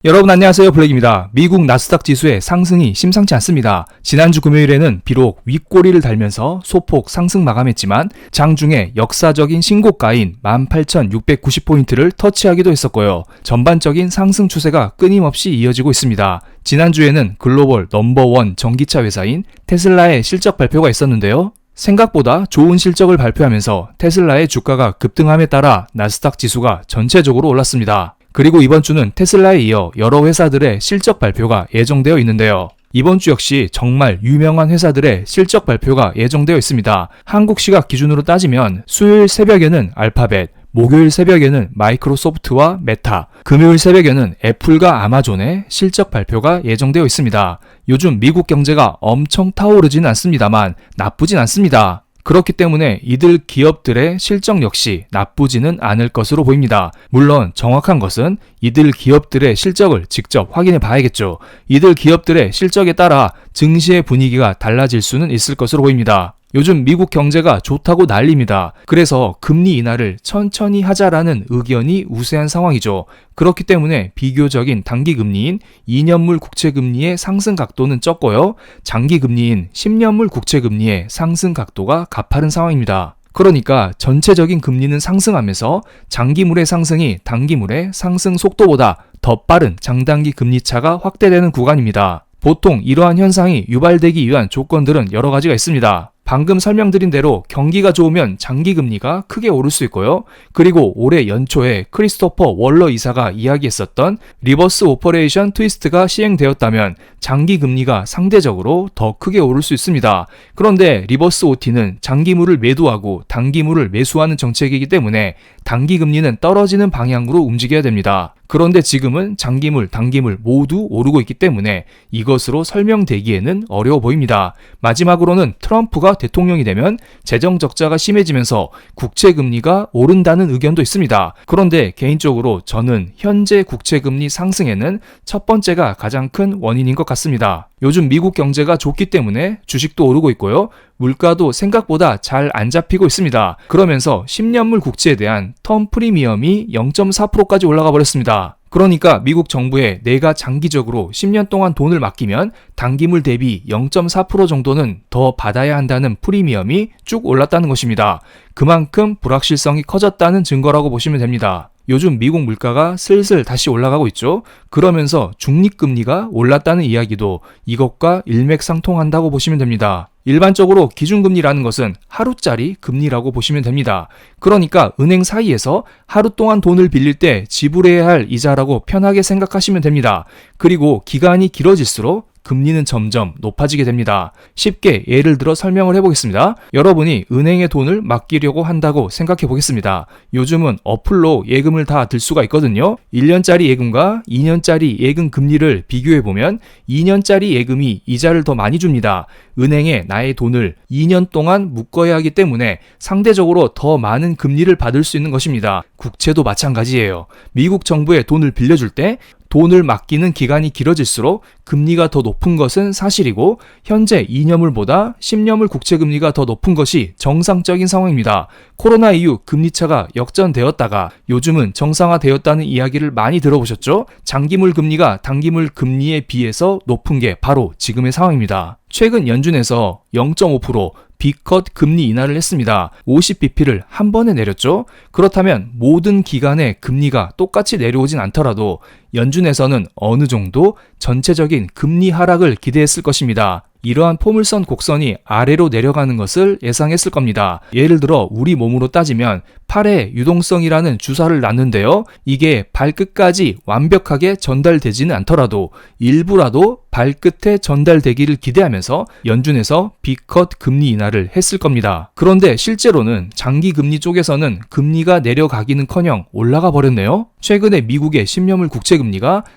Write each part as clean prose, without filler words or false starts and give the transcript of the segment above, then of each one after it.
여러분 안녕하세요, 블랙입니다. 미국 나스닥 지수의 상승이 심상치 않습니다. 지난주 금요일에는 비록 윗꼬리를 달면서 소폭 상승 마감했지만 장중에 역사적인 신고가인 18,690포인트를 터치하기도 했었고요. 전반적인 상승 추세가 끊임없이 이어지고 있습니다. 지난주에는 글로벌 넘버원 전기차 회사인 테슬라의 실적 발표가 있었는데요. 생각보다 좋은 실적을 발표하면서 테슬라의 주가가 급등함에 따라 나스닥 지수가 전체적으로 올랐습니다. 그리고 이번 주는 테슬라에 이어 여러 회사들의 실적 발표가 예정되어 있는데요. 이번 주 역시 정말 유명한 회사들의 실적 발표가 예정되어 있습니다. 한국 시각 기준으로 따지면 수요일 새벽에는 알파벳, 목요일 새벽에는 마이크로소프트와 메타, 금요일 새벽에는 애플과 아마존의 실적 발표가 예정되어 있습니다. 요즘 미국 경제가 엄청 타오르지는 않습니다만 나쁘진 않습니다. 그렇기 때문에 이들 기업들의 실적 역시 나쁘지는 않을 것으로 보입니다. 물론 정확한 것은 이들 기업들의 실적을 직접 확인해 봐야겠죠. 이들 기업들의 실적에 따라 증시의 분위기가 달라질 수는 있을 것으로 보입니다. 요즘 미국 경제가 좋다고 난립니다. 그래서 금리 인하를 천천히 하자라는 의견이 우세한 상황이죠. 그렇기 때문에 비교적인 단기 금리인 2년물 국채금리의 상승 각도는 적고요. 장기 금리인 10년물 국채금리의 상승 각도가 가파른 상황입니다. 그러니까 전체적인 금리는 상승하면서 장기물의 상승이 단기물의 상승 속도보다 더 빠른 장단기 금리 차가 확대되는 구간입니다. 보통 이러한 현상이 유발되기 위한 조건들은 여러 가지가 있습니다. 방금 설명드린 대로 경기가 좋으면 장기금리가 크게 오를 수 있고요. 그리고 올해 연초에 크리스토퍼 월러 이사가 이야기했었던 리버스 오퍼레이션 트위스트가 시행되었다면 장기금리가 상대적으로 더 크게 오를 수 있습니다. 그런데 리버스 OT는 장기물을 매도하고 단기물을 매수하는 정책이기 때문에 단기금리는 떨어지는 방향으로 움직여야 됩니다. 그런데 지금은 장기물, 단기물 모두 오르고 있기 때문에 이것으로 설명되기에는 어려워 보입니다. 마지막으로는 트럼프가 대통령이 되면 재정 적자가 심해지면서 국채금리가 오른다는 의견도 있습니다. 그런데 개인적으로 저는 현재 국채금리 상승에는 첫 번째가 가장 큰 원인인 것 같습니다. 요즘 미국 경제가 좋기 때문에 주식도 오르고 있고요. 물가도 생각보다 잘 안 잡히고 있습니다. 그러면서 10년물 국채에 대한 텀 프리미엄이 0.4%까지 올라가 버렸습니다. 그러니까 미국 정부에 내가 장기적으로 10년 동안 돈을 맡기면 단기물 대비 0.4% 정도는 더 받아야 한다는 프리미엄이 쭉 올랐다는 것입니다. 그만큼 불확실성이 커졌다는 증거라고 보시면 됩니다. 요즘 미국 물가가 슬슬 다시 올라가고 있죠. 그러면서 중립금리가 올랐다는 이야기도 이것과 일맥상통한다고 보시면 됩니다. 일반적으로 기준금리라는 것은 하루짜리 금리라고 보시면 됩니다. 그러니까 은행 사이에서 하루 동안 돈을 빌릴 때 지불해야 할 이자라고 편하게 생각하시면 됩니다. 그리고 기간이 길어질수록 금리는 점점 높아지게 됩니다. 쉽게 예를 들어 설명을 해보겠습니다. 여러분이 은행에 돈을 맡기려고 한다고 생각해 보겠습니다. 요즘은 어플로 예금을 다 들 수가 있거든요. 1년짜리 예금과 2년짜리 예금 금리를 비교해보면 2년짜리 예금이 이자를 더 많이 줍니다. 은행에 나의 돈을 2년 동안 묶어야 하기 때문에 상대적으로 더 많은 금리를 받을 수 있는 것입니다. 국채도 마찬가지예요. 미국 정부에 돈을 빌려줄 때 돈을 맡기는 기간이 길어질수록 금리가 더 높은 것은 사실이고 현재 2년물보다 10년물 국채금리가 더 높은 것이 정상적인 상황입니다. 코로나 이후 금리차가 역전되었다가 요즘은 정상화되었다는 이야기를 많이 들어보셨죠? 장기물 금리가 단기물 금리에 비해서 높은 게 바로 지금의 상황입니다. 최근 연준에서 0.5% B컷 금리 인하를 했습니다. 50bp를 한 번에 내렸죠. 그렇다면 모든 기간에 금리가 똑같이 내려오진 않더라도 연준에서는 어느 정도 전체적인 금리 하락을 기대했을 것입니다. 이러한 포물선 곡선이 아래로 내려가는 것을 예상했을 겁니다. 예를 들어 우리 몸으로 따지면 팔에 유동성이라는 주사를 놨는데요. 이게 발끝까지 완벽하게 전달되지는 않더라도 일부라도 발끝에 전달되기를 기대하면서 연준에서 B컷 금리 인하를 했을 겁니다. 그런데 실제로는 장기 금리 쪽에서는 금리가 내려가기는커녕 올라가 버렸네요. 최근에 미국의 10년물 국채금리가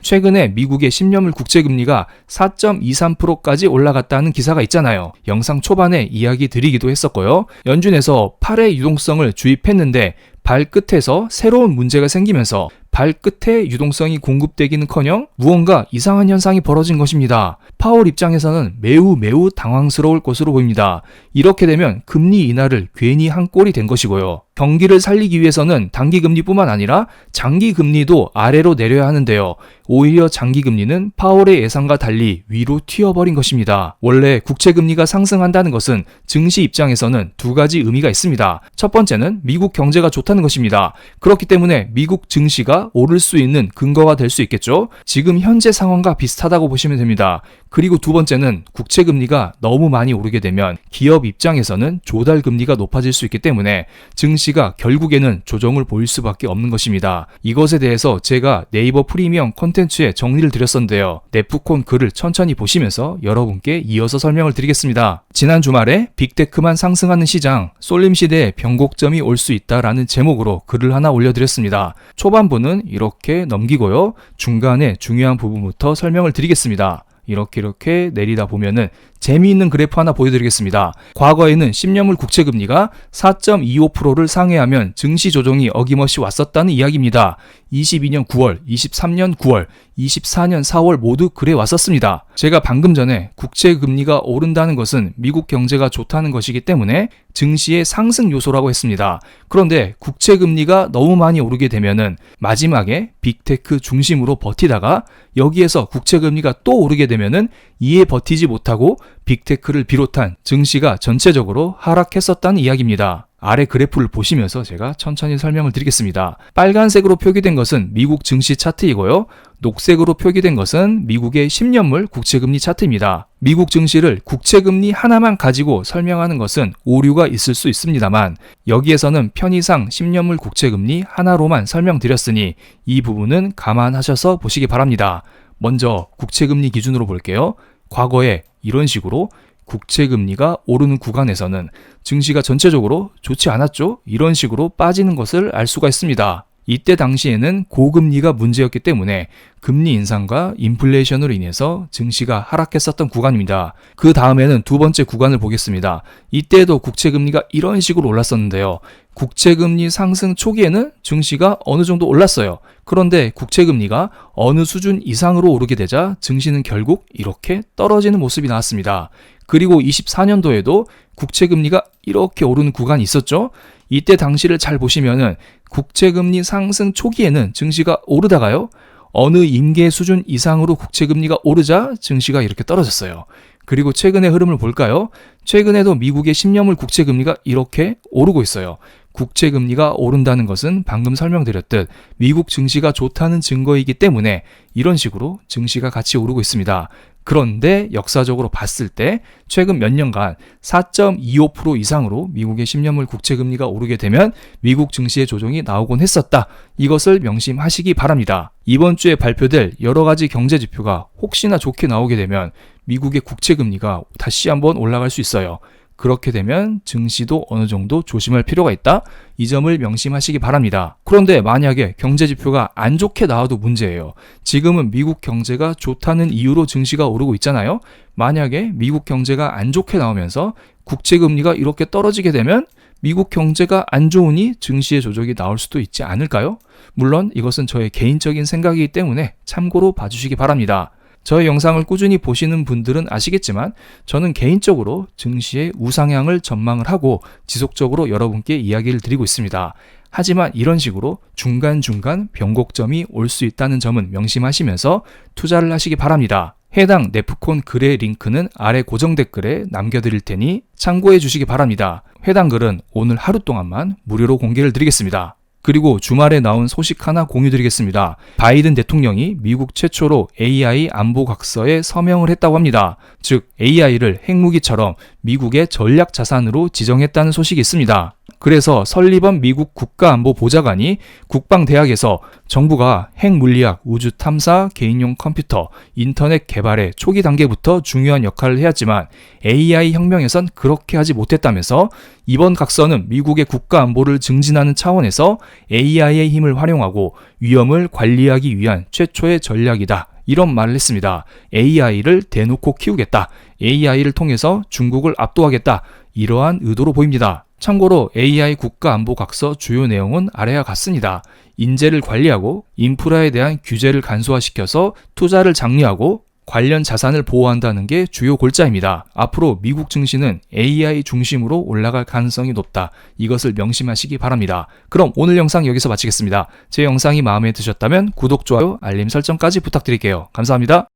4.23%까지 올라갔다는 기사가 있잖아요. 영상 초반에 이야기 드리기도 했었고요. 연준에서 팔의 유동성을 주입했는데 발끝에서 새로운 문제가 생기면서 발끝에 유동성이 공급되기는커녕 무언가 이상한 현상이 벌어진 것입니다. 파월 입장에서는 매우 당황스러울 것으로 보입니다. 이렇게 되면 금리 인하를 괜히 한 꼴이 된 것이고요. 경기를 살리기 위해서는 단기금리뿐만 아니라 장기금리도 아래로 내려야 하는데요. 오히려 장기금리는 파월의 예상과 달리 위로 튀어버린 것입니다. 원래 국채금리가 상승한다는 것은 증시 입장에서는 두 가지 의미가 있습니다. 첫 번째는 미국 경제가 좋다는 것입니다. 그렇기 때문에 미국 증시가 오를 수 있는 근거가 될 수 있겠죠. 지금 현재 상황과 비슷하다고 보시면 됩니다. 그리고 두 번째는 국채금리가 너무 많이 오르게 되면 기업 입장에서는 조달금리가 높아질 수 있기 때문에 증시가 결국에는 조정을 보일 수밖에 없는 것입니다. 이것에 대해서 제가 네이버 프리미엄 콘텐츠에 정리를 드렸었는데요. 네프콘 글을 천천히 보시면서 여러분께 이어서 설명을 드리겠습니다. 지난 주말에 빅테크만 상승하는 시장, 쏠림 시대에 변곡점이 올 수 있다라는 제목으로 글을 하나 올려드렸습니다. 초반부는 이렇게 넘기고요. 중간에 중요한 부분부터 설명을 드리겠습니다. 이렇게 내리다 보면은 재미있는 그래프 하나 보여드리겠습니다. 과거에는 10년물 국채금리가 4.25%를 상회하면 증시 조정이 어김없이 왔었다는 이야기입니다. 22년 9월, 23년 9월, 24년 4월 모두 그래 왔었습니다. 제가 방금 전에 국채금리가 오른다는 것은 미국 경제가 좋다는 것이기 때문에 증시의 상승 요소라고 했습니다. 그런데 국채금리가 너무 많이 오르게 되면은 마지막에 빅테크 중심으로 버티다가 여기에서 국채금리가 또 오르게 되면은 이에 버티지 못하고 빅테크를 비롯한 증시가 전체적으로 하락했었다는 이야기입니다. 아래 그래프를 보시면서 제가 천천히 설명을 드리겠습니다. 빨간색으로 표기된 것은 미국 증시 차트이고요. 녹색으로 표기된 것은 미국의 10년물 국채금리 차트입니다. 미국 증시를 국채금리 하나만 가지고 설명하는 것은 오류가 있을 수 있습니다만 여기에서는 편의상 10년물 국채금리 하나로만 설명드렸으니 이 부분은 감안하셔서 보시기 바랍니다. 먼저 국채금리 기준으로 볼게요. 과거에 이런 식으로 국채금리가 오르는 구간에서는 증시가 전체적으로 좋지 않았죠? 이런 식으로 빠지는 것을 알 수가 있습니다. 이때 당시에는 고금리가 문제였기 때문에 금리 인상과 인플레이션으로 인해서 증시가 하락했었던 구간입니다. 그 다음에는 두 번째 구간을 보겠습니다. 이때도 국채금리가 이런 식으로 올랐었는데요. 국채금리 상승 초기에는 증시가 어느 정도 올랐어요. 그런데 국채금리가 어느 수준 이상으로 오르게 되자 증시는 결국 이렇게 떨어지는 모습이 나왔습니다. 그리고 24년도에도 국채금리가 이렇게 오르는 구간이 있었죠. 이때 당시를 잘 보시면은 국채금리 상승 초기에는 증시가 오르다가요. 어느 임계 수준 이상으로 국채금리가 오르자 증시가 이렇게 떨어졌어요. 그리고 최근의 흐름을 볼까요? 최근에도 미국의 10년물 국채금리가 이렇게 오르고 있어요. 국채금리가 오른다는 것은 방금 설명드렸듯 미국 증시가 좋다는 증거이기 때문에 이런 식으로 증시가 같이 오르고 있습니다. 그런데 역사적으로 봤을 때 최근 몇 년간 4.25% 이상으로 미국의 10년물 국채금리가 오르게 되면 미국 증시의 조정이 나오곤 했었다. 이것을 명심하시기 바랍니다. 이번 주에 발표될 여러 가지 경제 지표가 혹시나 좋게 나오게 되면 미국의 국채금리가 다시 한번 올라갈 수 있어요. 그렇게 되면 증시도 어느 정도 조심할 필요가 있다. 이 점을 명심하시기 바랍니다. 그런데 만약에 경제 지표가 안 좋게 나와도 문제예요. 지금은 미국 경제가 좋다는 이유로 증시가 오르고 있잖아요. 만약에 미국 경제가 안 좋게 나오면서 국채금리가 이렇게 떨어지게 되면 미국 경제가 안 좋으니 증시의 조정이 나올 수도 있지 않을까요? 물론 이것은 저의 개인적인 생각이기 때문에 참고로 봐주시기 바랍니다. 저의 영상을 꾸준히 보시는 분들은 아시겠지만 저는 개인적으로 증시의 우상향을 전망을 하고 지속적으로 여러분께 이야기를 드리고 있습니다. 하지만 이런 식으로 중간중간 변곡점이 올 수 있다는 점은 명심하시면서 투자를 하시기 바랍니다. 해당 네프콘 글의 링크는 아래 고정 댓글에 남겨드릴 테니 참고해 주시기 바랍니다. 해당 글은 오늘 하루 동안만 무료로 공개를 드리겠습니다. 그리고 주말에 나온 소식 하나 공유드리겠습니다. 바이든 대통령이 미국 최초로 AI 안보각서에 서명을 했다고 합니다. 즉 AI를 핵무기처럼 미국의 전략 자산으로 지정했다는 소식이 있습니다. 그래서 설리번 미국 국가안보보좌관이 국방대학에서 정부가 핵물리학, 우주탐사, 개인용 컴퓨터, 인터넷 개발의 초기 단계부터 중요한 역할을 해왔지만 AI 혁명에선 그렇게 하지 못했다면서 이번 각서는 미국의 국가안보를 증진하는 차원에서 AI의 힘을 활용하고 위험을 관리하기 위한 최초의 전략이다. 이런 말을 했습니다. AI를 대놓고 키우겠다. AI를 통해서 중국을 압도하겠다. 이러한 의도로 보입니다. 참고로 AI 국가안보각서 주요 내용은 아래와 같습니다. 인재를 관리하고 인프라에 대한 규제를 간소화시켜서 투자를 장려하고 관련 자산을 보호한다는 게 주요 골자입니다. 앞으로 미국 증시는 AI 중심으로 올라갈 가능성이 높다. 이것을 명심하시기 바랍니다. 그럼 오늘 영상 여기서 마치겠습니다. 제 영상이 마음에 드셨다면 구독, 좋아요, 알림 설정까지 부탁드릴게요. 감사합니다.